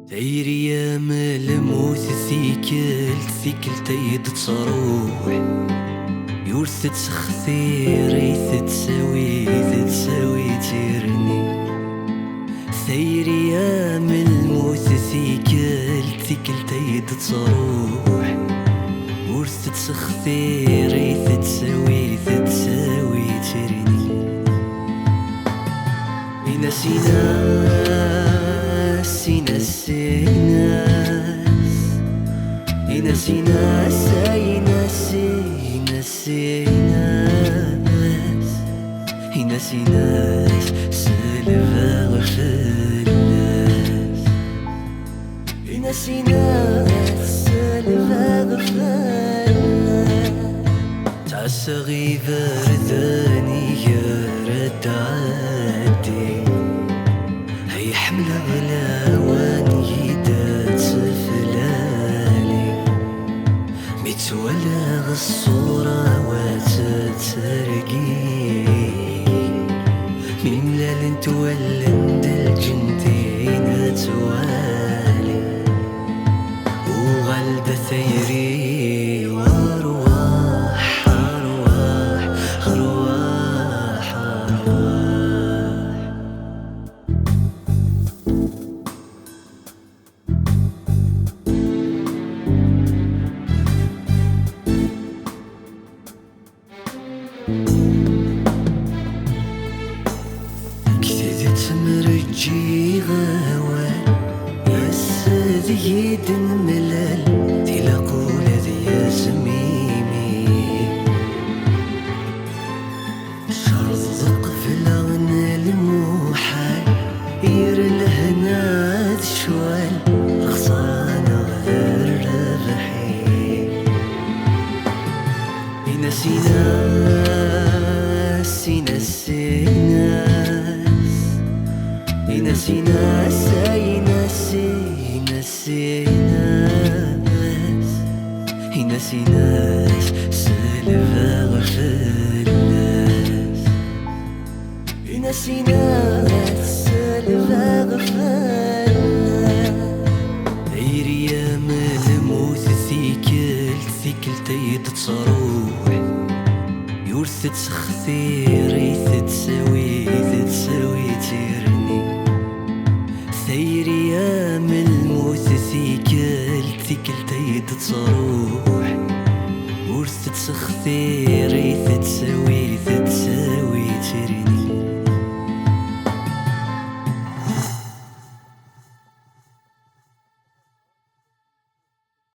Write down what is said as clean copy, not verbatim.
تعير ايام الموت سيكل تيد تروح يورث تخثير تساوي تيرني. سير ايام الموت سيكل تيد تروح يورث تخثير تساوي تيرني. بينا سيناس سلفا غفلس تعسى برداني يا رد عادي هي حملة غلاوان يدات سفلالي متولى الصورة وتترقي من لالن تولد الجنتين توالي وغلب ثيري وارواح أرواح تمرجي غوال يسد يدن ملال تلاقول ذي سميمي شرزق في الأغنى الموحال يرلهنا شوال خصانا غير ربحي سيناس سلفا غفلس سيناس سلفا غفلس تعير ايام الموت سيكل تيد تروح يورث تخثير تساوي تيرني. سير ايام الموت سيكل تيد تروح ورث تخثير تساوي